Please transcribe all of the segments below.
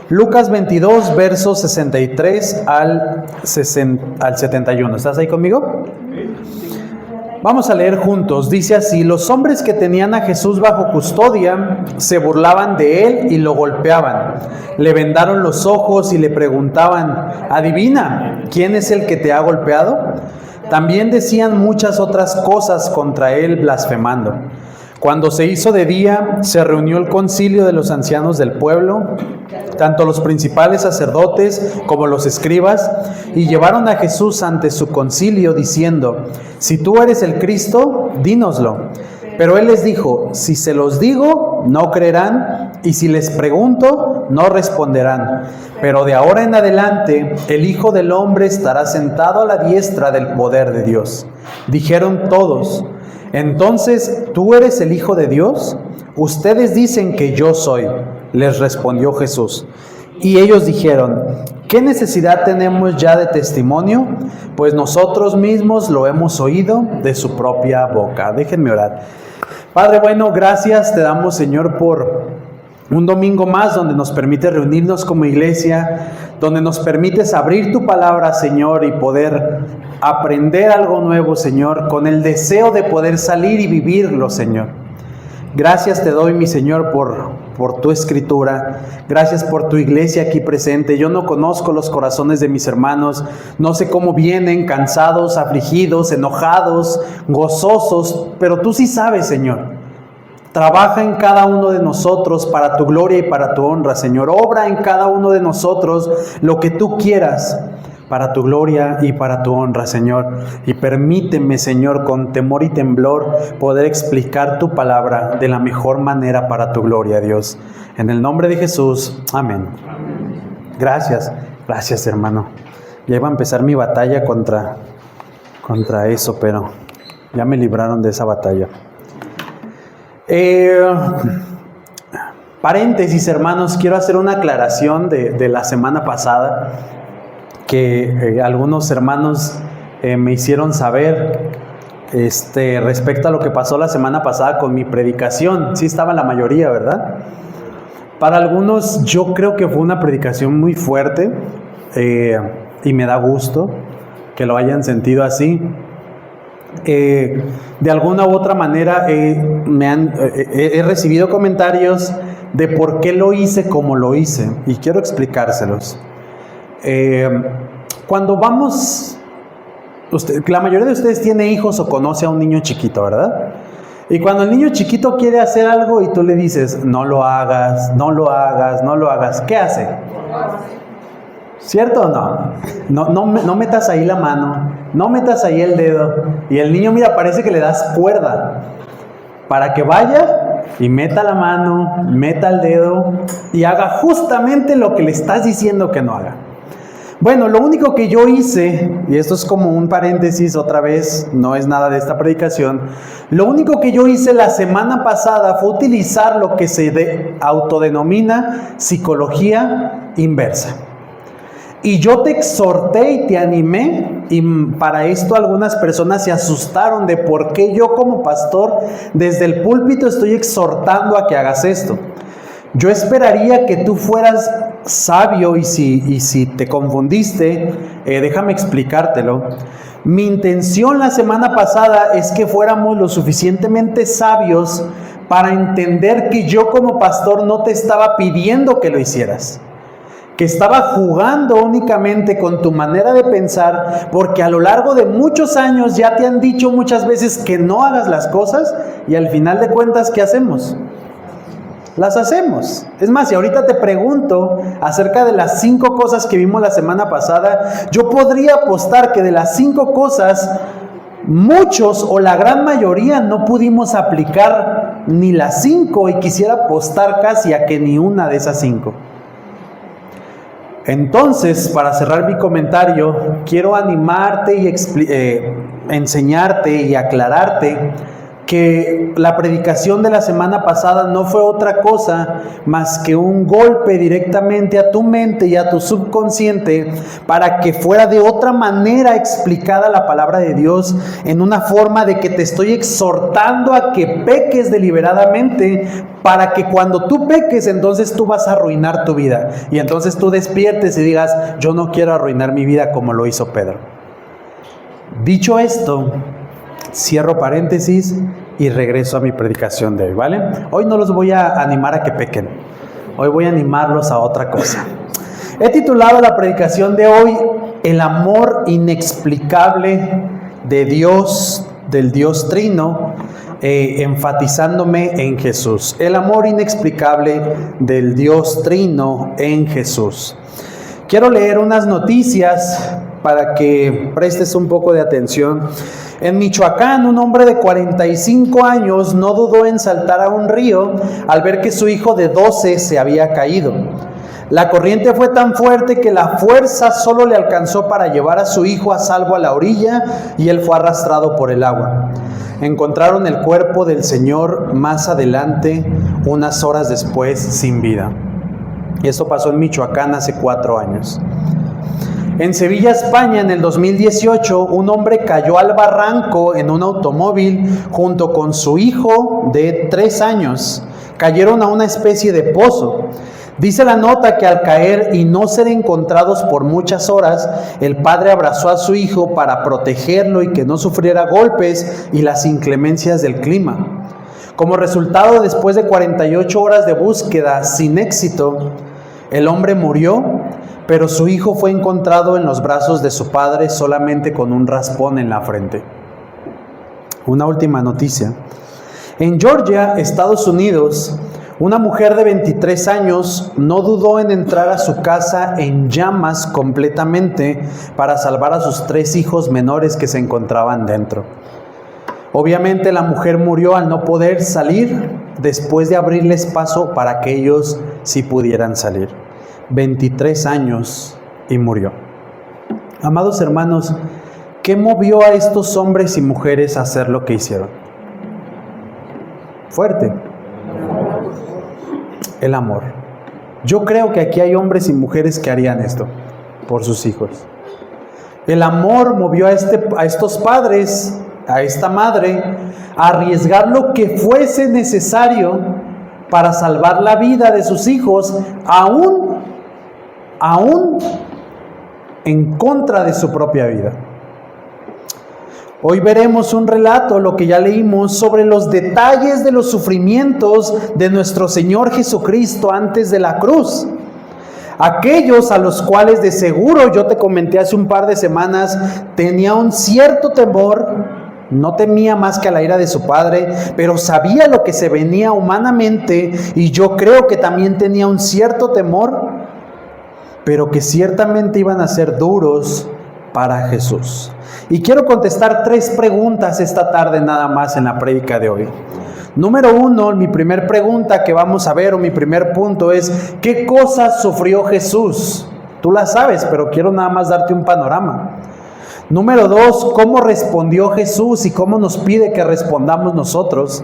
Lucas 22, versos 63 al 71. ¿Estás ahí conmigo? Vamos a leer juntos. Dice así: los hombres que tenían a Jesús bajo custodia se burlaban de él y lo golpeaban. Le vendaron los ojos y le preguntaban: adivina, ¿quién es el que te ha golpeado? También decían muchas otras cosas contra él, blasfemando. Cuando se hizo de día, se reunió el concilio de los ancianos del pueblo, tanto los principales sacerdotes como los escribas, y llevaron a Jesús ante su concilio, diciendo: si tú eres el Cristo, dínoslo. Pero él les dijo: si se los digo, no creerán, y si les pregunto, no responderán. Pero de ahora en adelante, el Hijo del Hombre estará sentado a la diestra del poder de Dios. Dijeron todos: entonces, ¿tú eres el Hijo de Dios? Ustedes dicen que yo soy, les respondió Jesús. Y ellos dijeron: ¿qué necesidad tenemos ya de testimonio? Pues nosotros mismos lo hemos oído de su propia boca. Déjenme orar. Padre bueno, gracias te damos, Señor, por un domingo más donde nos permite reunirnos como iglesia, donde nos permites abrir tu palabra, Señor, y poder aprender algo nuevo, Señor, con el deseo de poder salir y vivirlo, Señor. Gracias te doy, mi Señor, por tu escritura. Gracias por tu iglesia aquí presente. Yo no conozco los corazones de mis hermanos. No sé cómo vienen, cansados, afligidos, enojados, gozosos, pero tú sí sabes, Señor. Trabaja en cada uno de nosotros para tu gloria y para tu honra, Señor. Obra en cada uno de nosotros lo que tú quieras para tu gloria y para tu honra, Señor. Y permíteme, Señor, con temor y temblor, poder explicar tu palabra de la mejor manera para tu gloria, Dios. En el nombre de Jesús, amén. Gracias, gracias, hermano. Ya iba a empezar mi batalla contra eso, pero ya me libraron de esa batalla. Paréntesis, hermanos, quiero hacer una aclaración de la semana pasada que algunos hermanos me hicieron saber respecto a lo que pasó la semana pasada con mi predicación. Sí estaba la mayoría, ¿verdad? Para algunos yo creo que fue una predicación muy fuerte y me da gusto que lo hayan sentido así. De alguna u otra manera he recibido comentarios de por qué lo hice como lo hice, y quiero explicárselos. Cuando vamos, la mayoría de ustedes tiene hijos o conoce a un niño chiquito, ¿verdad? Y cuando el niño chiquito quiere hacer algo y tú le dices: no lo hagas, no lo hagas, no lo hagas, ¿qué hace? ¿Cierto o no? No metas ahí la mano, no metas ahí el dedo. Y el niño, mira, parece que le das cuerda para que vaya y meta la mano, meta el dedo y haga justamente lo que le estás diciendo que no haga. Bueno, lo único que yo hice, y esto es como un paréntesis otra vez, no es nada de esta predicación, lo único que yo hice la semana pasada fue utilizar lo que se autodenomina psicología inversa. Y yo te exhorté y te animé, y para esto algunas personas se asustaron de por qué yo como pastor desde el púlpito estoy exhortando a que hagas esto. Yo esperaría que tú fueras sabio, y si te confundiste, déjame explicártelo. Mi intención la semana pasada es que fuéramos lo suficientemente sabios para entender que yo como pastor no te estaba pidiendo que lo hicieras, que estaba jugando únicamente con tu manera de pensar, porque a lo largo de muchos años ya te han dicho muchas veces que no hagas las cosas, y al final de cuentas, ¿qué hacemos? Las hacemos. Es más, si ahorita te pregunto acerca de las 5 cosas que vimos la semana pasada, yo podría apostar que de las 5 cosas, muchos o la gran mayoría no pudimos aplicar ni las 5, y quisiera apostar casi a que ni una de esas 5. Entonces, para cerrar mi comentario, quiero animarte y enseñarte y aclararte que la predicación de la semana pasada no fue otra cosa más que un golpe directamente a tu mente y a tu subconsciente para que fuera de otra manera explicada la palabra de Dios, en una forma de que te estoy exhortando a que peques deliberadamente, para que cuando tú peques, entonces tú vas a arruinar tu vida y entonces tú despiertes y digas: yo no quiero arruinar mi vida como lo hizo Pedro. Dicho esto, cierro paréntesis y regreso a mi predicación de hoy, ¿vale? Hoy no los voy a animar a que pequen. Hoy voy a animarlos a otra cosa. He titulado la predicación de hoy: el amor inexplicable de Dios, del Dios Trino, enfatizándome en Jesús. El amor inexplicable del Dios Trino en Jesús. Quiero leer unas noticias para que prestes un poco de atención. En Michoacán, un hombre de 45 años no dudó en saltar a un río al ver que su hijo de 12 se había caído. La corriente fue tan fuerte que la fuerza solo le alcanzó para llevar a su hijo a salvo a la orilla y él fue arrastrado por el agua. Encontraron el cuerpo del Señor más adelante, unas horas después, sin vida. Eso pasó en Michoacán hace 4 años. En Sevilla, España, en el 2018, un hombre cayó al barranco en un automóvil junto con su hijo de 3 años. Cayeron a una especie de pozo. Dice la nota que al caer y no ser encontrados por muchas horas, el padre abrazó a su hijo para protegerlo y que no sufriera golpes y las inclemencias del clima. Como resultado, después de 48 horas de búsqueda sin éxito, el hombre murió, pero su hijo fue encontrado en los brazos de su padre solamente con un raspón en la frente. Una última noticia. En Georgia, Estados Unidos, una mujer de 23 años no dudó en entrar a su casa en llamas completamente para salvar a sus 3 hijos menores que se encontraban dentro. Obviamente la mujer murió al no poder salir después de abrirles paso para que ellos sí pudieran salir. 23 años y murió. Amados hermanos, ¿qué movió a estos hombres y mujeres a hacer lo que hicieron? Fuerte. El amor. Yo creo que aquí hay hombres y mujeres que harían esto por sus hijos. El amor movió a estos padres, a esta madre, a arriesgar lo que fuese necesario para salvar la vida de sus hijos, aún en contra de su propia vida. Hoy veremos un relato, lo que ya leímos, sobre los detalles de los sufrimientos de nuestro Señor Jesucristo antes de la cruz. Aquellos a los cuales de seguro, yo te comenté hace un par de semanas, tenía un cierto temor. No temía más que a la ira de su padre, pero sabía lo que se venía humanamente, y yo creo que también tenía un cierto temor, pero que ciertamente iban a ser duros para Jesús. Y quiero contestar 3 preguntas esta tarde nada más en la prédica de hoy. Número 1, mi primer pregunta que vamos a ver, o mi primer punto es: ¿qué cosas sufrió Jesús? Tú la sabes, pero quiero nada más darte un panorama. Número 2, ¿cómo respondió Jesús y cómo nos pide que respondamos nosotros?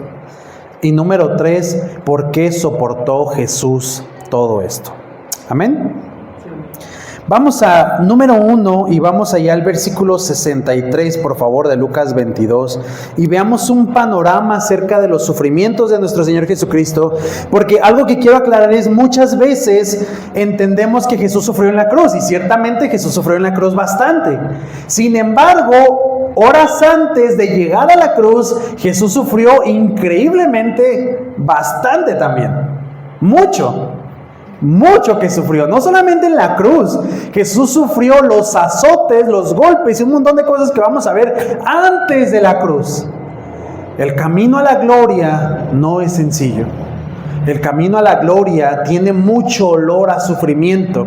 Y número 3, ¿por qué soportó Jesús todo esto? Amén. Vamos a número 1 y vamos allá al versículo 63, por favor, de Lucas 22, y veamos un panorama acerca de los sufrimientos de nuestro Señor Jesucristo, porque algo que quiero aclarar es: muchas veces entendemos que Jesús sufrió en la cruz, y ciertamente Jesús sufrió en la cruz bastante. Sin embargo, horas antes de llegar a la cruz, Jesús sufrió increíblemente bastante también, mucho que sufrió. No solamente en la cruz, Jesús sufrió los azotes, los golpes y un montón de cosas que vamos a ver antes de la cruz. El camino a la gloria no es sencillo. El camino a la gloria tiene mucho olor a sufrimiento,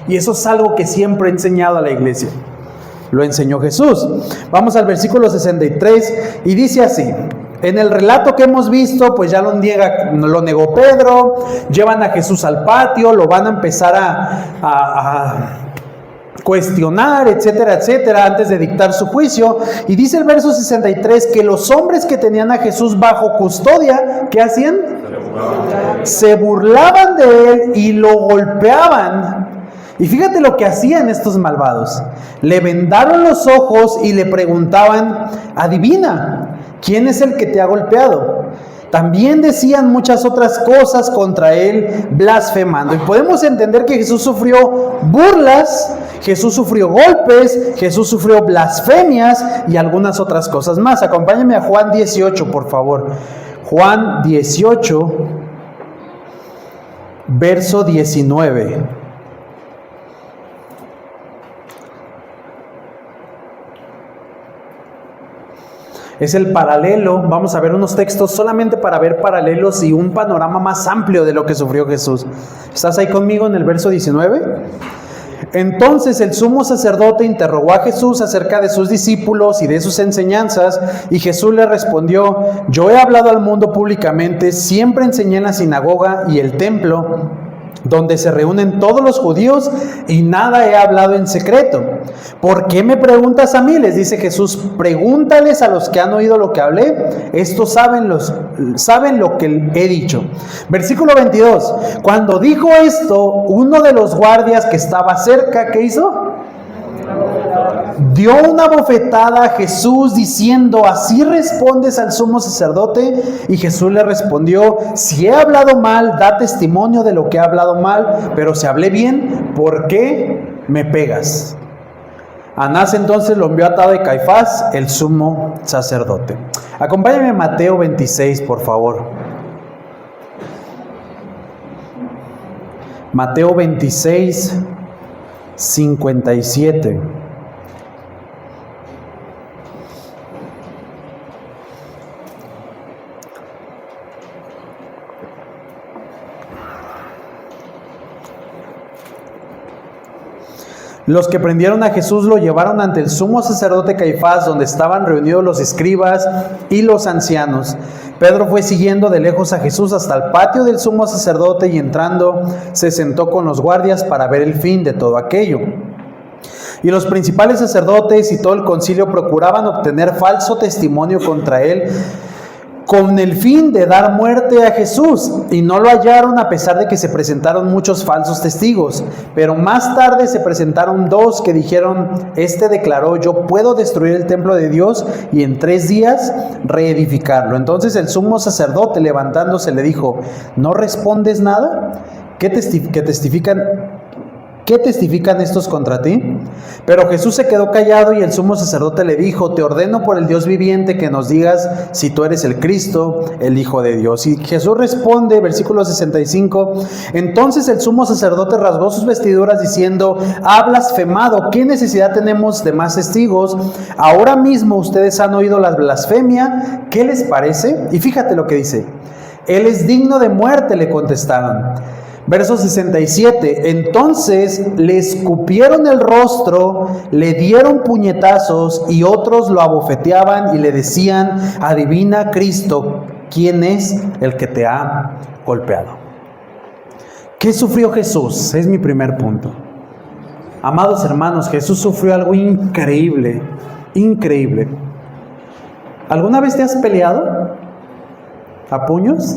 y eso es algo que siempre he enseñado a la iglesia. Lo enseñó Jesús. Vamos al versículo 63 y dice así: en el relato que hemos visto, pues ya lo negó Pedro. Llevan a Jesús al patio, lo van a empezar cuestionar, etcétera, etcétera, antes de dictar su juicio. Y dice el verso 63 que los hombres que tenían a Jesús bajo custodia, ¿qué hacían? Se burlaban de él y lo golpeaban. Y fíjate lo que hacían estos malvados. Le vendaron los ojos y le preguntaban: adivina, ¿quién es el que te ha golpeado? También decían muchas otras cosas contra él, blasfemando. Y podemos entender que Jesús sufrió burlas, Jesús sufrió golpes, Jesús sufrió blasfemias y algunas otras cosas más. Acompáñame a Juan 18, por favor. Juan 18, verso 19. Es el paralelo. Vamos a ver unos textos solamente para ver paralelos y un panorama más amplio de lo que sufrió Jesús. ¿Estás ahí conmigo en el verso 19? Entonces el sumo sacerdote interrogó a Jesús acerca de sus discípulos y de sus enseñanzas, y Jesús le respondió: yo he hablado al mundo públicamente, siempre enseñé en la sinagoga y el templo, donde se reúnen todos los judíos, y nada he hablado en secreto. ¿Por qué me preguntas a mí?, les dice Jesús. Pregúntales a los que han oído lo que hablé. Estos saben lo que he dicho. Versículo 22. Cuando dijo esto, uno de los guardias que estaba cerca, ¿qué hizo? Dio una bofetada a Jesús diciendo: ¿así respondes al sumo sacerdote? Y Jesús le respondió: si he hablado mal, da testimonio de lo que he hablado mal, pero si hablé bien, ¿por qué me pegas? Anás entonces lo envió atado de Caifás, el sumo sacerdote. Acompáñame a Mateo 26, por favor. Mateo 26, 57. Los que prendieron a Jesús lo llevaron ante el sumo sacerdote Caifás, donde estaban reunidos los escribas y los ancianos. Pedro fue siguiendo de lejos a Jesús hasta el patio del sumo sacerdote, y entrando se sentó con los guardias para ver el fin de todo aquello. Y los principales sacerdotes y todo el concilio procuraban obtener falso testimonio contra él, con el fin de dar muerte a Jesús, y no lo hallaron, a pesar de que se presentaron muchos falsos testigos. Pero más tarde se presentaron dos que dijeron: este declaró: yo puedo destruir el templo de Dios y en 3 días reedificarlo. Entonces el sumo sacerdote, levantándose, le dijo: ¿no respondes nada? ¿Qué testifican estos contra ti? Pero Jesús se quedó callado, y el sumo sacerdote le dijo: te ordeno por el Dios viviente que nos digas si tú eres el Cristo, el Hijo de Dios. Y Jesús responde, versículo 65, entonces el sumo sacerdote rasgó sus vestiduras diciendo: ha blasfemado, ¿qué necesidad tenemos de más testigos? Ahora mismo ustedes han oído la blasfemia, ¿qué les parece? Y fíjate lo que dice: él es digno de muerte, le contestaron. Verso 67, entonces le escupieron el rostro, le dieron puñetazos, y otros lo abofeteaban y le decían: adivina, Cristo, ¿quién es el que te ha golpeado? ¿Qué sufrió Jesús? Es mi primer punto. Amados hermanos, Jesús sufrió algo increíble, increíble. ¿Alguna vez te has peleado a puños?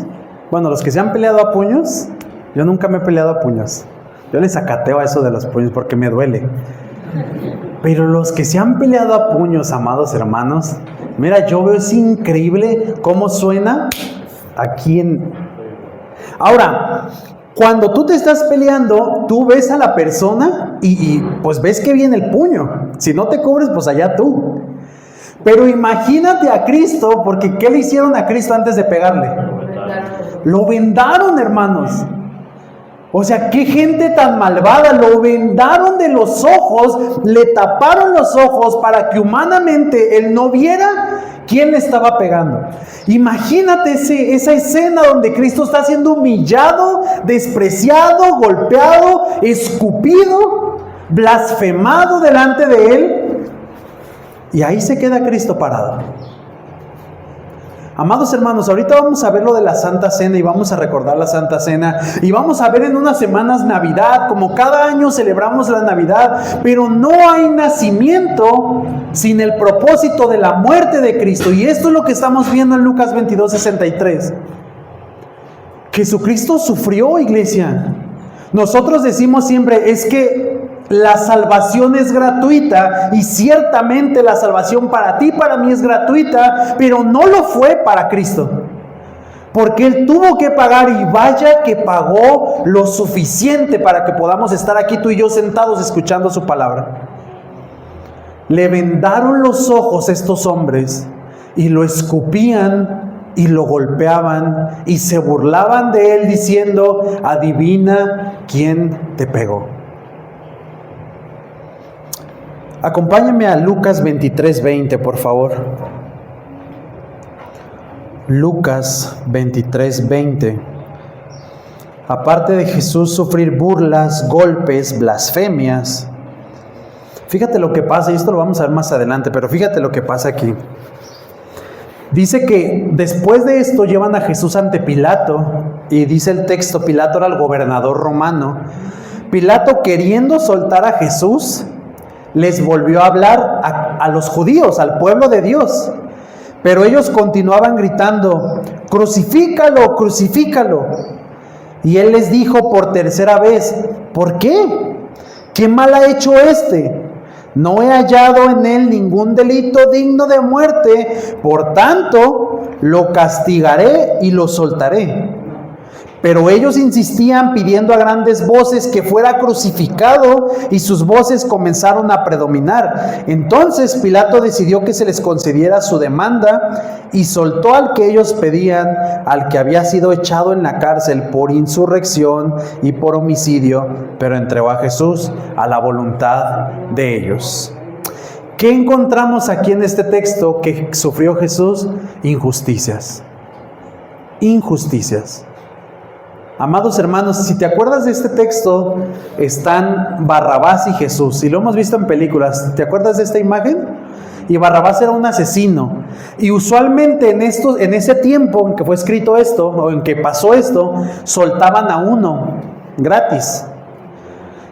Bueno, los que se han peleado a puños... Yo nunca me he peleado a puños. Yo le sacateo a eso de los puños porque me duele. Pero los que se han peleado a puños, amados hermanos, mira, yo veo, es increíble cómo suena aquí en... Ahora, cuando tú te estás peleando, tú ves a la persona y pues ves que viene el puño. Si no te cubres, pues allá tú. Pero imagínate a Cristo, porque ¿qué le hicieron a Cristo antes de pegarle? Lo vendaron, hermanos. O sea, qué gente tan malvada. Lo vendaron de los ojos, le taparon los ojos para que humanamente él no viera quién le estaba pegando. Imagínate esa escena donde Cristo está siendo humillado, despreciado, golpeado, escupido, blasfemado delante de él. Y ahí se queda Cristo parado. Amados hermanos, ahorita vamos a ver lo de la Santa Cena y vamos a recordar la Santa Cena y vamos a ver en unas semanas Navidad, como cada año celebramos la Navidad, pero no hay nacimiento sin el propósito de la muerte de Cristo. Y esto es lo que estamos viendo en Lucas 22:63. Jesucristo sufrió, iglesia. Nosotros decimos siempre, es que la salvación es gratuita, y ciertamente la salvación para ti, para mí es gratuita, pero no lo fue para Cristo, porque Él tuvo que pagar, y vaya que pagó lo suficiente para que podamos estar aquí tú y yo sentados escuchando su palabra. Le vendaron los ojos estos hombres y lo escupían y lo golpeaban y se burlaban de Él diciendo: adivina quién te pegó. Acompáñame a Lucas 23:20, por favor. Lucas 23:20. Aparte de Jesús sufrir burlas, golpes, blasfemias, fíjate lo que pasa, y esto lo vamos a ver más adelante, pero fíjate lo que pasa aquí. Dice que después de esto llevan a Jesús ante Pilato, y dice el texto, Pilato era el gobernador romano. Pilato, queriendo soltar a Jesús, les volvió a hablar a los judíos, al pueblo de Dios. Pero ellos continuaban gritando: crucifícalo, crucifícalo. Y él les dijo por tercera vez: ¿por qué? ¿Qué mal ha hecho este? No he hallado en él ningún delito digno de muerte, por tanto lo castigaré y lo soltaré. Pero ellos insistían pidiendo a grandes voces que fuera crucificado, y sus voces comenzaron a predominar. Entonces Pilato decidió que se les concediera su demanda y soltó al que ellos pedían, al que había sido echado en la cárcel por insurrección y por homicidio, pero entregó a Jesús a la voluntad de ellos. ¿Qué encontramos aquí en este texto que sufrió Jesús? Injusticias. Injusticias. Amados hermanos, si te acuerdas de este texto, están Barrabás y Jesús, y lo hemos visto en películas. ¿Te acuerdas de esta imagen? Y Barrabás era un asesino, y usualmente en ese tiempo en que fue escrito esto, o en que pasó esto, soltaban a uno gratis.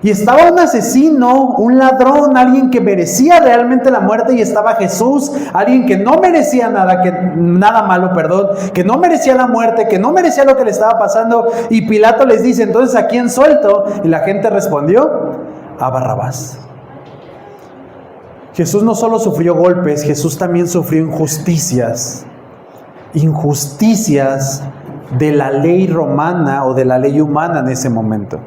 Y estaba un asesino, un ladrón, alguien que merecía realmente la muerte, y estaba Jesús, alguien que no merecía nada malo, que no merecía la muerte, que no merecía lo que le estaba pasando. Y Pilato les dice: entonces, ¿a quién suelto? Y la gente respondió: a Barrabás. Jesús no solo sufrió golpes, Jesús también sufrió injusticias. Injusticias de la ley romana o de la ley humana en ese momento.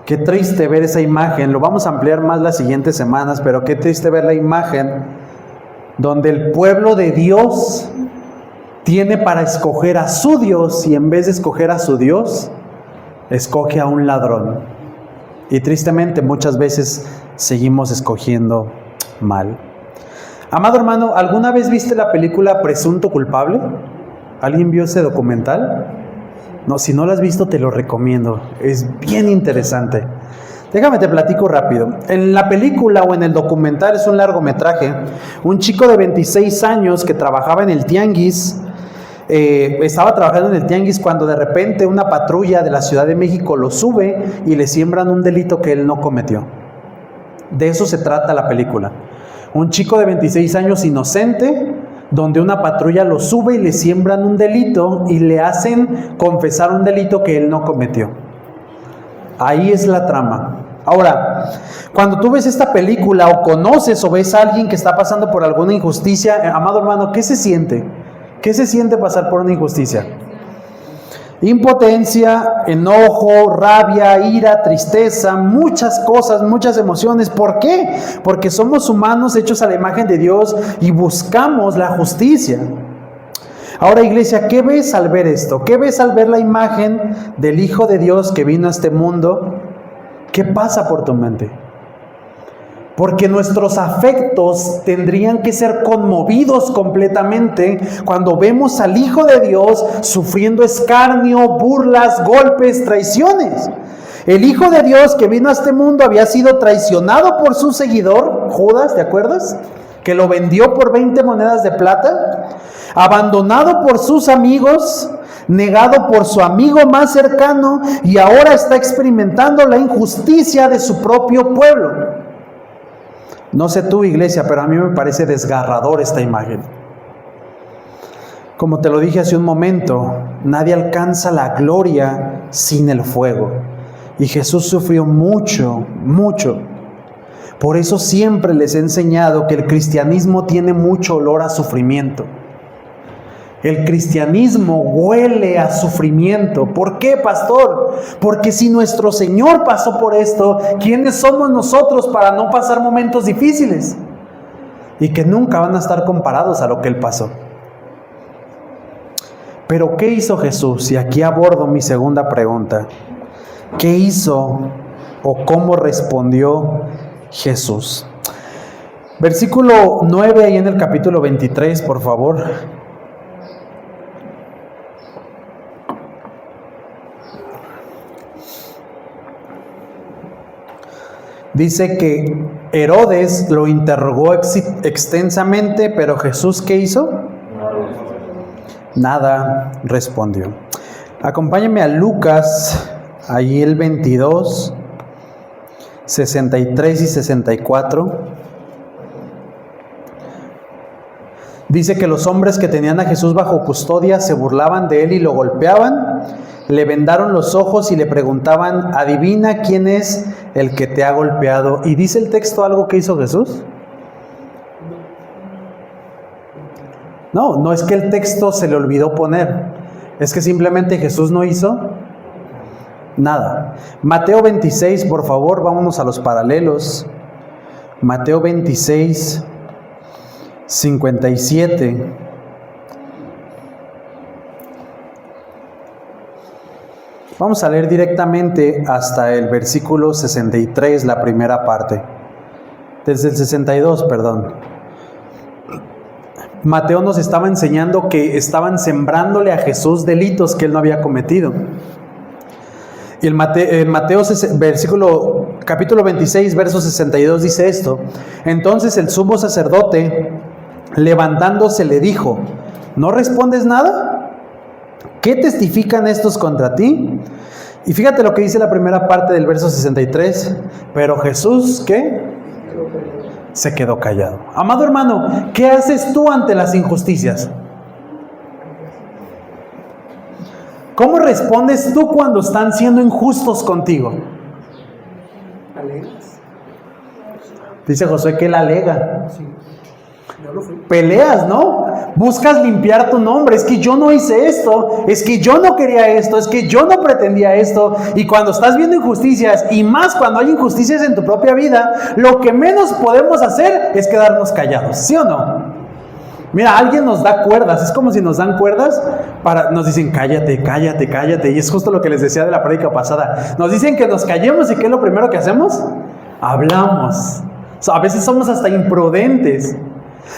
Qué triste ver esa imagen. Lo vamos a ampliar más las siguientes semanas, pero qué triste ver la imagen donde el pueblo de Dios tiene para escoger a su Dios, y en vez de escoger a su Dios, escoge a un ladrón. Y tristemente muchas veces seguimos escogiendo mal. Amado hermano, ¿alguna vez viste la película Presunto Culpable? ¿Alguien vio ese documental? No, si no lo has visto, te lo recomiendo. Es bien interesante. Déjame te platico rápido. En la película o en el documental, es un largometraje, un chico de 26 años que trabajaba en el tianguis, estaba trabajando en el tianguis cuando de repente una patrulla de la Ciudad de México lo sube y le siembran un delito que él no cometió. De eso se trata la película. Un chico de 26 años inocente, donde una patrulla lo sube y le siembran un delito y le hacen confesar un delito que él no cometió. Ahí es la trama. Ahora, cuando tú ves esta película o conoces o ves a alguien que está pasando por alguna injusticia, amado hermano, ¿qué se siente? ¿Qué se siente pasar por una injusticia? Impotencia, enojo, rabia, ira, tristeza, muchas cosas, muchas emociones. ¿Por qué? Porque somos humanos hechos a la imagen de Dios y buscamos la justicia. Ahora, iglesia, ¿qué ves al ver esto? ¿Qué ves al ver la imagen del Hijo de Dios que vino a este mundo? ¿Qué pasa por tu mente? Porque nuestros afectos tendrían que ser conmovidos completamente cuando vemos al Hijo de Dios sufriendo escarnio, burlas, golpes, traiciones. El Hijo de Dios que vino a este mundo había sido traicionado por su seguidor, Judas, ¿te acuerdas? Que lo vendió por 20 monedas de plata. abandonado por sus amigos, negado por su amigo más cercano y ahora está experimentando la injusticia de su propio pueblo. No sé tú, iglesia, pero a mí me parece desgarrador esta imagen. Como te lo dije hace un momento, nadie alcanza la gloria sin el fuego. Y Jesús sufrió mucho, mucho. Por eso siempre les he enseñado que el cristianismo tiene mucho olor a sufrimiento. El cristianismo huele a sufrimiento. ¿Por qué, pastor? Porque si nuestro Señor pasó por esto, ¿quiénes somos nosotros para no pasar momentos difíciles? Y que nunca van a estar comparados a lo que Él pasó. Pero ¿qué hizo Jesús? Y aquí abordo mi segunda pregunta. ¿Qué hizo o cómo respondió Jesús? Versículo 9 ahí en el capítulo 23, por favor. Dice que Herodes lo interrogó extensamente, pero Jesús, ¿qué hizo? Nada respondió. Acompáñame a Lucas, ahí el 22, 63 y 64. Dice que los hombres que tenían a Jesús bajo custodia se burlaban de él y lo golpeaban, le vendaron los ojos y le preguntaban, adivina quién es el que te ha golpeado. ¿Y dice el texto algo que hizo Jesús? No es que el texto se le olvidó poner, es que simplemente Jesús no hizo nada. Mateo 26, por favor, vámonos a los paralelos. Mateo 26, 57. Vamos a leer directamente hasta el versículo 63, la primera parte. Desde el 62, perdón. Mateo nos estaba enseñando que estaban sembrándole a Jesús delitos que él no había cometido. Y el Mateo capítulo 26, verso 62 dice esto. Entonces el sumo sacerdote, levantándose, le dijo, ¿no respondes nada? ¿Qué testifican estos contra ti? Y fíjate lo que dice la primera parte del verso 63. Pero Jesús, ¿qué? Se quedó callado. Amado hermano, ¿qué haces tú ante las injusticias? ¿Cómo respondes tú cuando están siendo injustos contigo? Dice Josué que él alega. Peleas, ¿no? Buscas limpiar tu nombre. Es que yo no hice esto, es que yo no quería esto, es que yo no pretendía esto. Y cuando estás viendo injusticias, y más cuando hay injusticias en tu propia vida, lo que menos podemos hacer es quedarnos callados, ¿sí o no? Mira, alguien nos da cuerdas, es como si nos dan cuerdas, nos dicen cállate, cállate, cállate. Y es justo lo que les decía de la prédica pasada. Nos dicen que nos callemos, y ¿qué es lo primero que hacemos? Hablamos. A veces somos hasta imprudentes.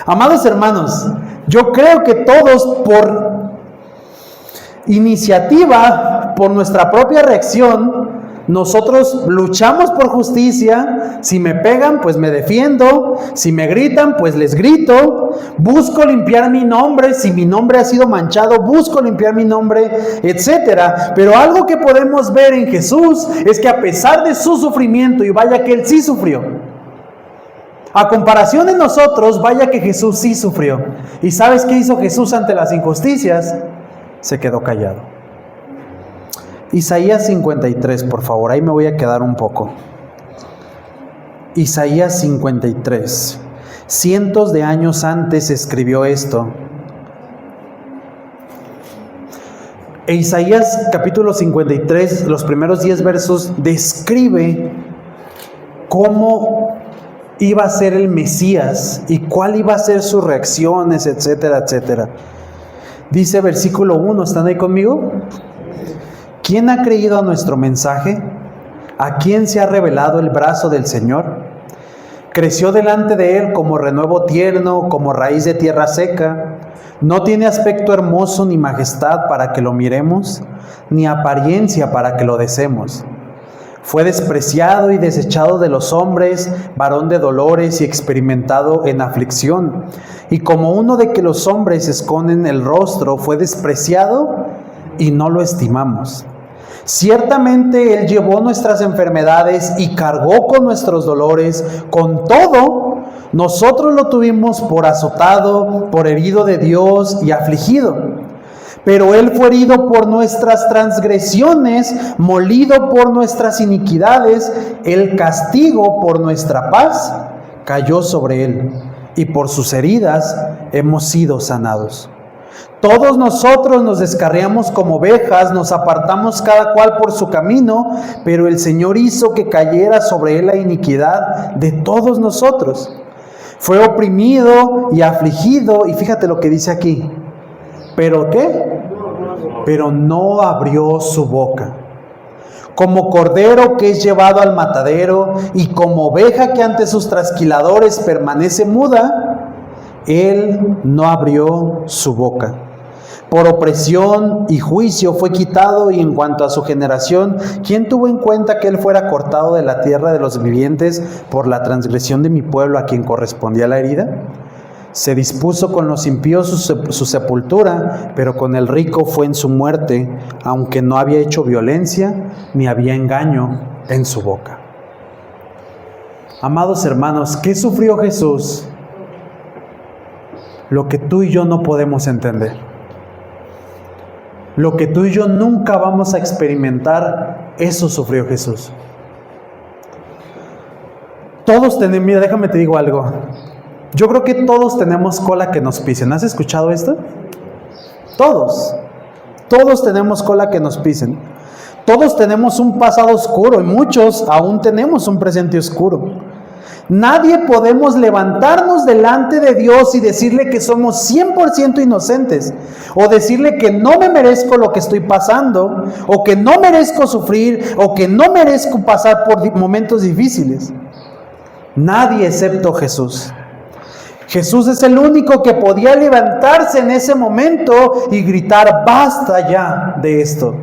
Amados hermanos, yo creo que todos por iniciativa, por nuestra propia reacción, nosotros luchamos por justicia. Si me pegan, pues me defiendo. Si me gritan, pues les grito. Busco limpiar mi nombre. Si mi nombre ha sido manchado, busco limpiar mi nombre, etcétera. Pero algo que podemos ver en Jesús es que a pesar de su sufrimiento, y vaya que Él sí sufrió, a comparación de nosotros, vaya que Jesús sí sufrió. ¿Y sabes qué hizo Jesús ante las injusticias? Se quedó callado. Isaías 53, por favor, ahí me voy a quedar un poco. Isaías 53. Cientos de años antes escribió esto. E Isaías capítulo 53, los primeros 10 versos, describe cómo iba a ser el Mesías y cuál iba a ser sus reacciones, etcétera, etcétera. Dice versículo 1, ¿están ahí conmigo? ¿Quién ha creído a nuestro mensaje? ¿A quién se ha revelado el brazo del Señor? Creció delante de él como renuevo tierno, como raíz de tierra seca. No tiene aspecto hermoso ni majestad para que lo miremos, ni apariencia para que lo deseemos. Fue despreciado y desechado de los hombres, varón de dolores y experimentado en aflicción, y como uno de que los hombres esconden el rostro, fue despreciado y no lo estimamos. Ciertamente Él llevó nuestras enfermedades y cargó con nuestros dolores. Con todo, nosotros lo tuvimos por azotado, por herido de Dios y afligido. Pero Él fue herido por nuestras transgresiones, molido por nuestras iniquidades. El castigo por nuestra paz cayó sobre Él, y por sus heridas hemos sido sanados. Todos nosotros nos descarriamos como ovejas, nos apartamos cada cual por su camino, pero el Señor hizo que cayera sobre Él la iniquidad de todos nosotros. Fue oprimido y afligido, y fíjate lo que dice aquí. ¿Pero qué? Pero no abrió su boca. Como cordero que es llevado al matadero, y como oveja que ante sus trasquiladores permanece muda, Él no abrió su boca. Por opresión y juicio fue quitado, y en cuanto a su generación, ¿quién tuvo en cuenta que Él fuera cortado de la tierra de los vivientes por la transgresión de mi pueblo a quien correspondía la herida? Se dispuso con los impíos su sepultura, pero con el rico fue en su muerte, aunque no había hecho violencia, ni había engaño en su boca. Amados hermanos, ¿qué sufrió Jesús? Lo que tú y yo no podemos entender. Lo que tú y yo nunca vamos a experimentar, eso sufrió Jesús. Todos tenemos, mira, déjame te digo algo. Yo creo que todos tenemos cola que nos pisen. ¿Has escuchado esto? Todos tenemos cola que nos pisen. Todos tenemos un pasado oscuro y muchos aún tenemos un presente oscuro. Nadie podemos levantarnos delante de Dios y decirle que somos 100% inocentes, o decirle que no me merezco lo que estoy pasando, o que no merezco sufrir, o que no merezco pasar por momentos difíciles. Nadie excepto Jesús. Jesús es el único que podía levantarse en ese momento y gritar: basta ya de esto.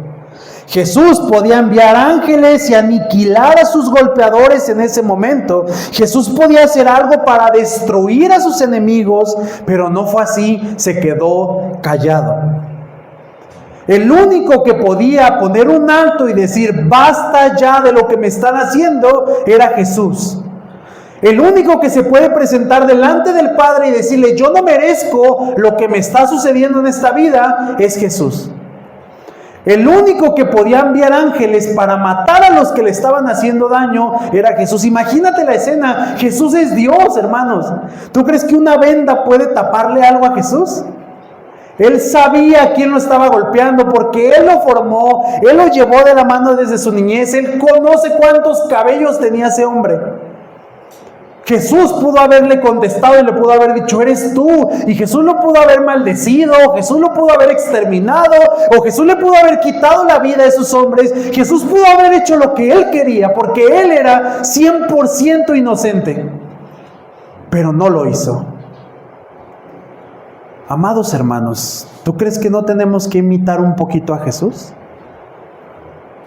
Jesús podía enviar ángeles y aniquilar a sus golpeadores en ese momento. Jesús podía hacer algo para destruir a sus enemigos, pero no fue así, se quedó callado. El único que podía poner un alto y decir: basta ya de lo que me están haciendo, era Jesús. El único que se puede presentar delante del Padre y decirle: yo no merezco lo que me está sucediendo en esta vida, es Jesús. El único que podía enviar ángeles para matar a los que le estaban haciendo daño era Jesús. Imagínate la escena. Jesús es Dios, hermanos. ¿Tú crees que una venda puede taparle algo a Jesús? Él sabía quién lo estaba golpeando, porque Él lo formó, Él lo llevó de la mano desde su niñez. Él conoce cuántos cabellos tenía ese hombre. Jesús pudo haberle contestado y le pudo haber dicho: eres tú. Y Jesús lo pudo haber maldecido, Jesús lo pudo haber exterminado, o Jesús le pudo haber quitado la vida a esos hombres. Jesús pudo haber hecho lo que Él quería, porque Él era 100% inocente. Pero no lo hizo. Amados hermanos, ¿tú crees que no tenemos que imitar un poquito a Jesús?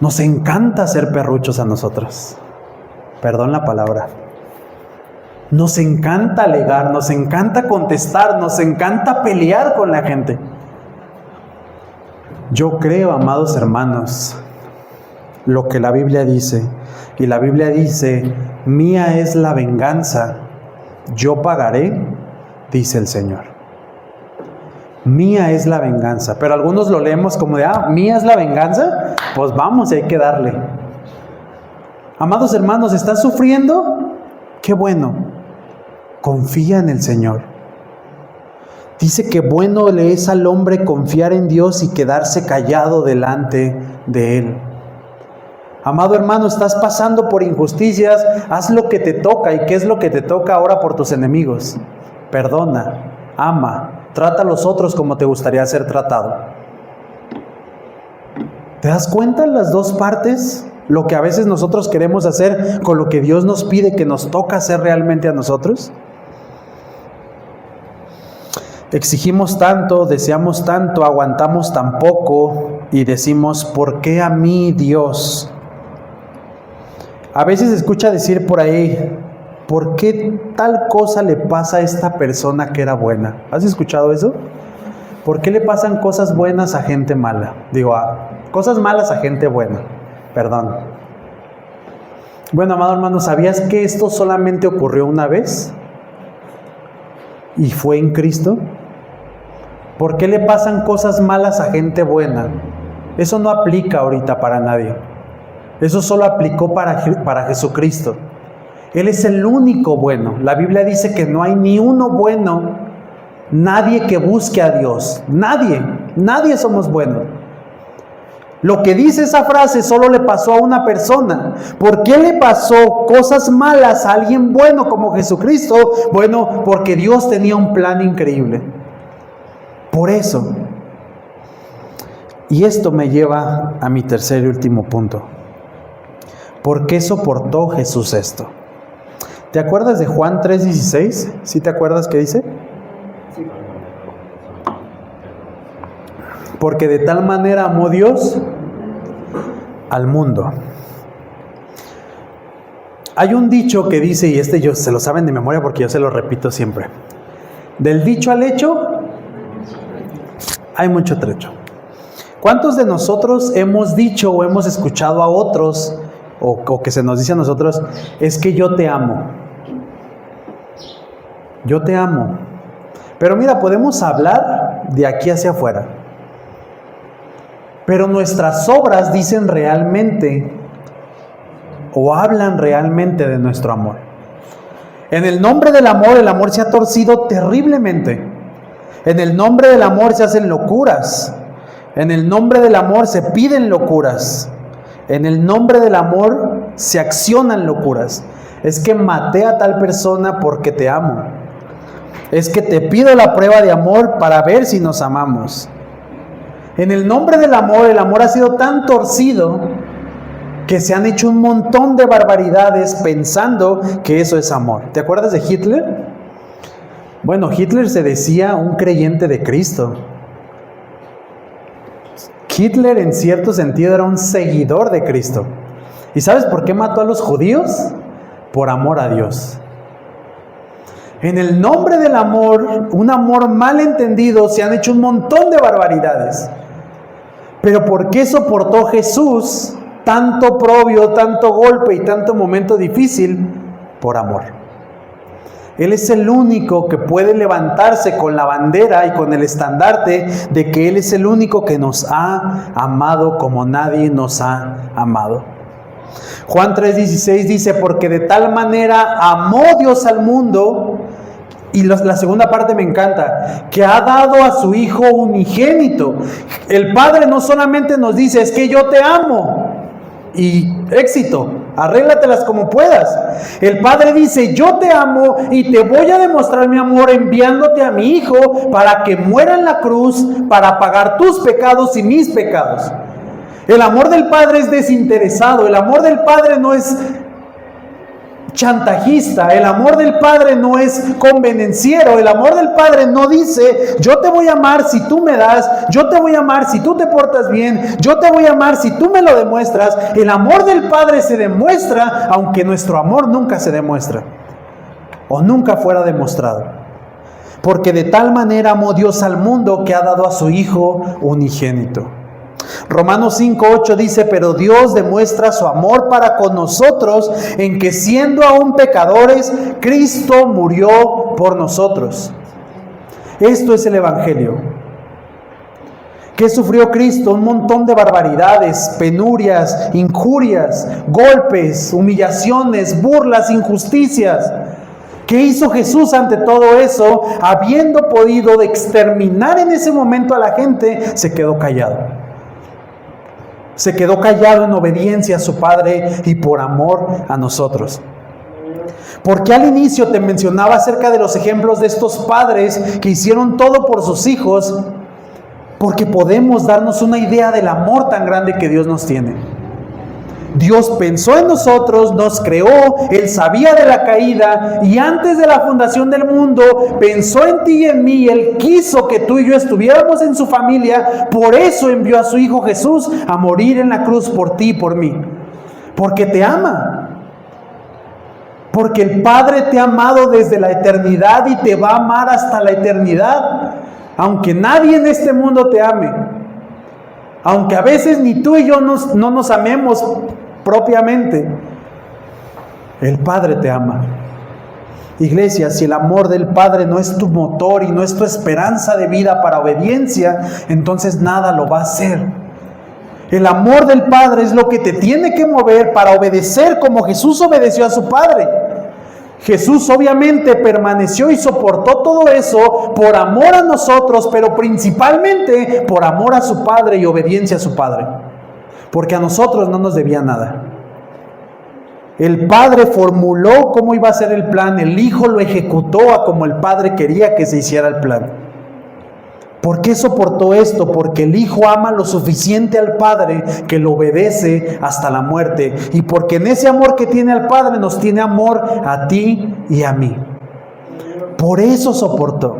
Nos encanta ser perruchos a nosotros. Perdón la palabra. Nos encanta alegar, nos encanta contestar, nos encanta pelear con la gente. Yo creo, amados hermanos, lo que la Biblia dice. Y la Biblia dice: mía es la venganza, yo pagaré, dice el Señor. Mía es la venganza. Pero algunos lo leemos como de: mía es la venganza, pues vamos, hay que darle. Amados hermanos, ¿estás sufriendo? Qué bueno. Confía en el Señor. Dice que bueno le es al hombre confiar en Dios y quedarse callado delante de Él. Amado hermano, estás pasando por injusticias, haz lo que te toca. ¿Y qué es lo que te toca ahora por tus enemigos? Perdona, ama, trata a los otros como te gustaría ser tratado. ¿Te das cuenta en las dos partes? Lo que a veces nosotros queremos hacer con lo que Dios nos pide que nos toca hacer realmente a nosotros. Exigimos tanto, deseamos tanto, aguantamos tan poco y decimos: ¿por qué a mí, Dios? A veces se escucha decir por ahí: ¿por qué tal cosa le pasa a esta persona que era buena? ¿Has escuchado eso? ¿Por qué le pasan cosas buenas a gente mala? Cosas malas a gente buena. Perdón. Bueno, amado hermano, ¿sabías que esto solamente ocurrió una vez? ¿Y fue en Cristo? ¿Por qué le pasan cosas malas a gente buena? Eso no aplica ahorita para nadie. Eso solo aplicó para Jesucristo. Él es el único bueno. La Biblia dice que no hay ni uno bueno, nadie que busque a Dios. Nadie somos buenos. Lo que dice esa frase solo le pasó a una persona. ¿Por qué le pasó cosas malas a alguien bueno como Jesucristo? Bueno, porque Dios tenía un plan increíble. Por eso. Y esto me lleva a mi tercer y último punto. ¿Por qué soportó Jesús esto? ¿Te acuerdas de Juan 3:16? ¿Sí te acuerdas qué dice? Porque de tal manera amó Dios al mundo. Hay un dicho que dice, y yo se lo saben de memoria porque yo se lo repito siempre. Del dicho al hecho, hay mucho trecho. ¿Cuántos de nosotros hemos dicho o hemos escuchado a otros, o que se nos dice a nosotros, es que yo te amo? Yo te amo. Pero mira, podemos hablar de aquí hacia afuera. Pero nuestras obras dicen realmente o hablan realmente de nuestro amor. En el nombre del amor, el amor se ha torcido terriblemente. En el nombre del amor se hacen locuras. En el nombre del amor se piden locuras. En el nombre del amor se accionan locuras. Es que maté a tal persona porque te amo. Es que te pido la prueba de amor para ver si nos amamos. En el nombre del amor, el amor ha sido tan torcido que se han hecho un montón de barbaridades pensando que eso es amor. ¿Te acuerdas de Hitler? Bueno, Hitler se decía un creyente de Cristo. Hitler en cierto sentido era un seguidor de Cristo. ¿Y sabes por qué mató a los judíos? Por amor a Dios. En el nombre del amor, un amor mal entendido, se han hecho un montón de barbaridades. Pero ¿por qué soportó Jesús tanto oprobio, tanto golpe y tanto momento difícil? Por amor. Él es el único que puede levantarse con la bandera y con el estandarte de que Él es el único que nos ha amado como nadie nos ha amado. Juan 3:16 dice, porque de tal manera amó Dios al mundo, y la segunda parte me encanta, que ha dado a su Hijo unigénito. El Padre no solamente nos dice, es que yo te amo, y éxito, arréglatelas como puedas. El Padre dice, yo te amo y te voy a demostrar mi amor enviándote a mi Hijo para que muera en la cruz, para pagar tus pecados y mis pecados. El amor del Padre es desinteresado. El amor del Padre no es chantajista. El amor del Padre no es convenenciero. El amor del Padre no dice, yo te voy a amar si tú me das, yo te voy a amar si tú te portas bien, yo te voy a amar si tú me lo demuestras. El amor del Padre se demuestra, aunque nuestro amor nunca se demuestra o nunca fuera demostrado. Porque de tal manera amó Dios al mundo que ha dado a su Hijo unigénito. Romanos 5:8 dice, pero Dios demuestra su amor para con nosotros en que siendo aún pecadores, Cristo murió por nosotros. Esto es el Evangelio. ¿Qué sufrió Cristo? Un montón de barbaridades, penurias, injurias, golpes, humillaciones, burlas, injusticias. ¿Qué hizo Jesús ante todo eso? Habiendo podido exterminar en ese momento a la gente, se quedó callado. Se quedó callado en obediencia a su Padre y por amor a nosotros. Porque al inicio te mencionaba acerca de los ejemplos de estos padres que hicieron todo por sus hijos, porque podemos darnos una idea del amor tan grande que Dios nos tiene. Dios pensó en nosotros, nos creó, Él sabía de la caída y antes de la fundación del mundo pensó en ti y en mí. Él quiso que tú y yo estuviéramos en su familia, por eso envió a su Hijo Jesús a morir en la cruz por ti y por mí, porque te ama. Porque el Padre te ha amado desde la eternidad y te va a amar hasta la eternidad. Aunque nadie en este mundo te ame. Aunque a veces ni tú y yo no nos amemos propiamente. El Padre te ama. Iglesia, si el amor del Padre no es tu motor y no es tu esperanza de vida para obediencia, entonces nada lo va a hacer. El amor del Padre es lo que te tiene que mover para obedecer como Jesús obedeció a su Padre. Jesús obviamente permaneció y soportó todo eso por amor a nosotros, pero principalmente por amor a su Padre y obediencia a su Padre. Porque a nosotros no nos debía nada. El Padre formuló cómo iba a ser el plan, el Hijo lo ejecutó a como el Padre quería que se hiciera el plan. ¿Por qué soportó esto? Porque el Hijo ama lo suficiente al Padre que lo obedece hasta la muerte. Y porque en ese amor que tiene al Padre nos tiene amor a ti y a mí. Por eso soportó.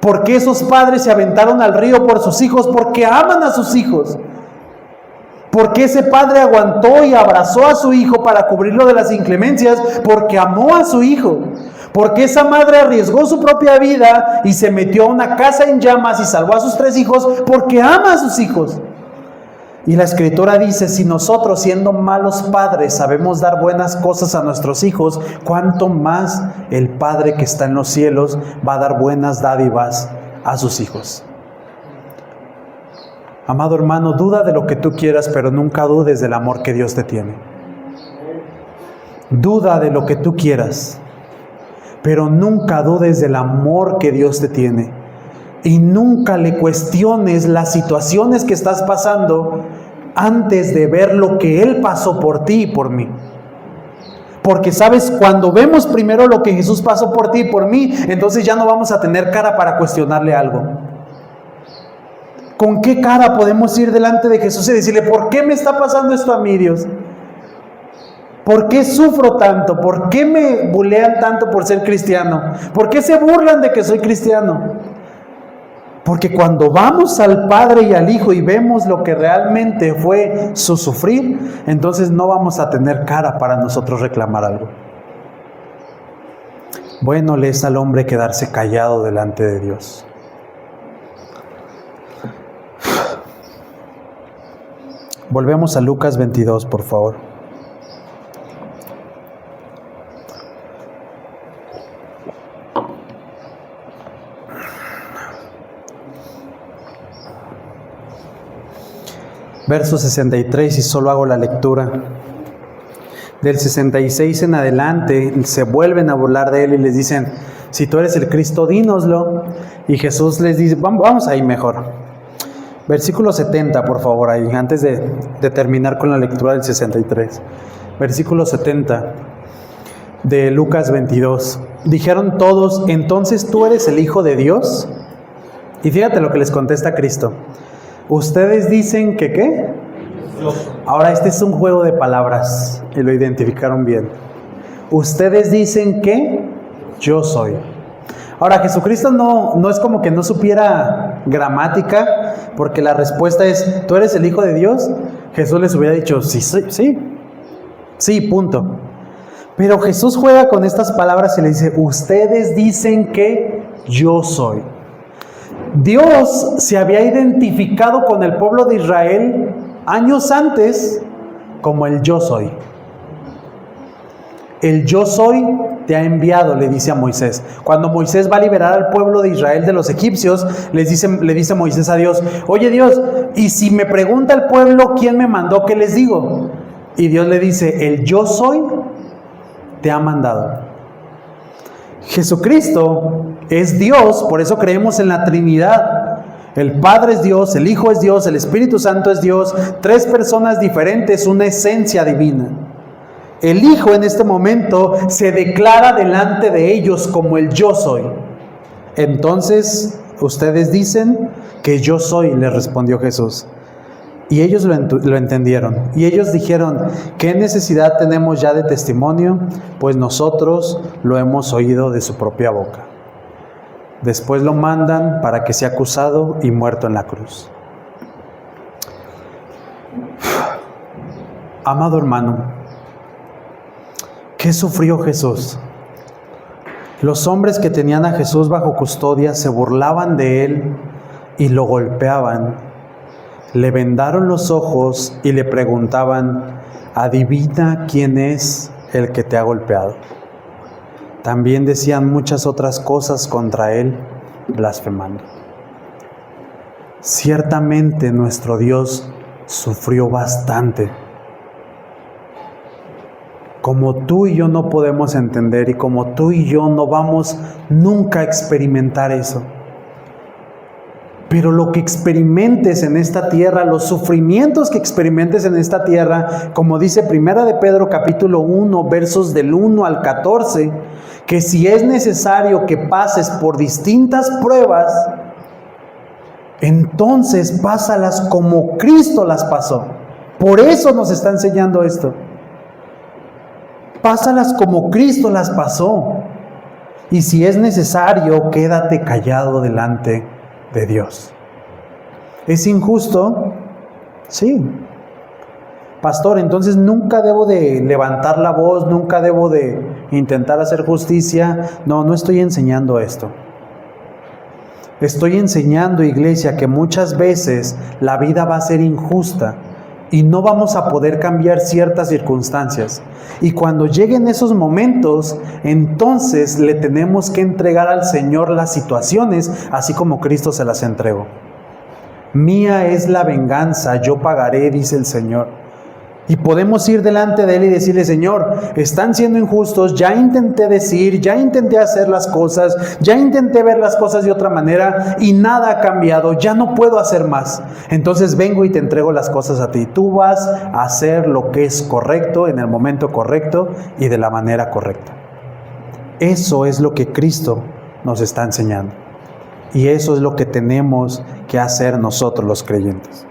Porque esos padres se aventaron al río por sus hijos, porque aman a sus hijos. Porque ese padre aguantó y abrazó a su hijo para cubrirlo de las inclemencias, porque amó a su hijo. Porque esa madre arriesgó su propia vida y se metió a una casa en llamas y salvó a sus 3 hijos, porque ama a sus hijos. Y la Escritura dice, si nosotros siendo malos padres sabemos dar buenas cosas a nuestros hijos, ¿cuánto más el Padre que está en los cielos va a dar buenas dádivas a sus hijos? Amado hermano, duda de lo que tú quieras, pero nunca dudes del amor que Dios te tiene. Duda de lo que tú quieras, pero nunca dudes del amor que Dios te tiene. Y nunca le cuestiones las situaciones que estás pasando antes de ver lo que Él pasó por ti y por mí. Porque sabes, cuando vemos primero lo que Jesús pasó por ti y por mí, entonces ya no vamos a tener cara para cuestionarle algo. ¿Con qué cara podemos ir delante de Jesús y decirle, ¿por qué me está pasando esto a mí, Dios? ¿Por qué sufro tanto? ¿Por qué me bulean tanto por ser cristiano? ¿Por qué se burlan de que soy cristiano? Porque cuando vamos al Padre y al Hijo y vemos lo que realmente fue su sufrir, entonces no vamos a tener cara para nosotros reclamar algo. Bueno le es al hombre quedarse callado delante de Dios. Volvemos a Lucas 22, por favor. Verso 63, y solo hago la lectura. Del 66 en adelante, se vuelven a burlar de él y les dicen, si tú eres el Cristo, dínoslo. Y Jesús les dice, vamos ahí mejor. Versículo 70, por favor, ahí, antes de terminar con la lectura del 63. Versículo 70 de Lucas 22. Dijeron todos, ¿entonces tú eres el Hijo de Dios? Y fíjate lo que les contesta Cristo. Ustedes dicen que ¿qué? Ahora este es un juego de palabras y lo identificaron bien. Ustedes dicen que yo soy. Ahora Jesucristo no es como que no supiera gramática, porque la respuesta es, ¿tú eres el Hijo de Dios? Jesús les hubiera dicho, sí, punto. Pero Jesús juega con estas palabras y le dice, ustedes dicen que yo soy. Dios se había identificado con el pueblo de Israel años antes como el yo soy. El yo soy te ha enviado, le dice a Moisés. Cuando Moisés va a liberar al pueblo de Israel de los egipcios, le dice Moisés a Dios, oye Dios, y si me pregunta el pueblo quién me mandó, ¿qué les digo? Y Dios le dice, el yo soy te ha mandado. Jesucristo es Dios, por eso creemos en la Trinidad. El Padre es Dios, el Hijo es Dios, el Espíritu Santo es Dios, 3 personas diferentes, una esencia divina. El Hijo en este momento se declara delante de ellos como el yo soy. Entonces, ustedes dicen que yo soy, les respondió Jesús. Y ellos lo entendieron. Y ellos dijeron, ¿qué necesidad tenemos ya de testimonio? Pues nosotros lo hemos oído de su propia boca. Después lo mandan para que sea acusado y muerto en la cruz. Amado hermano, ¿Qué sufrió Jesús? Los hombres que tenían a Jesús bajo custodia se burlaban de él y lo golpeaban. Le vendaron los ojos y le preguntaban: adivina quién es el que te ha golpeado. También decían muchas otras cosas contra él, blasfemando. Ciertamente nuestro Dios sufrió bastante. Como tú y yo no podemos entender y como tú y yo no vamos nunca a experimentar eso. Pero lo que experimentes en esta tierra, los sufrimientos que experimentes en esta tierra, como dice Primera de Pedro capítulo 1, versos del 1 al 14, que si es necesario que pases por distintas pruebas, entonces pásalas como Cristo las pasó. Por eso nos está enseñando esto. Pásalas como Cristo las pasó. Y si es necesario, quédate callado delante de Dios. ¿Es injusto? Sí. Pastor, entonces nunca debo de levantar la voz, nunca debo de intentar hacer justicia. No estoy enseñando esto. Estoy enseñando, iglesia, que muchas veces la vida va a ser injusta y no vamos a poder cambiar ciertas circunstancias. Y cuando lleguen esos momentos, entonces le tenemos que entregar al Señor las situaciones, así como Cristo se las entregó. Mía es la venganza, yo pagaré, dice el Señor. Y podemos ir delante de Él y decirle: Señor, están siendo injustos, ya intenté decir, ya intenté hacer las cosas, ya intenté ver las cosas de otra manera y nada ha cambiado, ya no puedo hacer más. Entonces vengo y te entrego las cosas a ti. Tú vas a hacer lo que es correcto en el momento correcto y de la manera correcta. Eso es lo que Cristo nos está enseñando. Y eso es lo que tenemos que hacer nosotros los creyentes.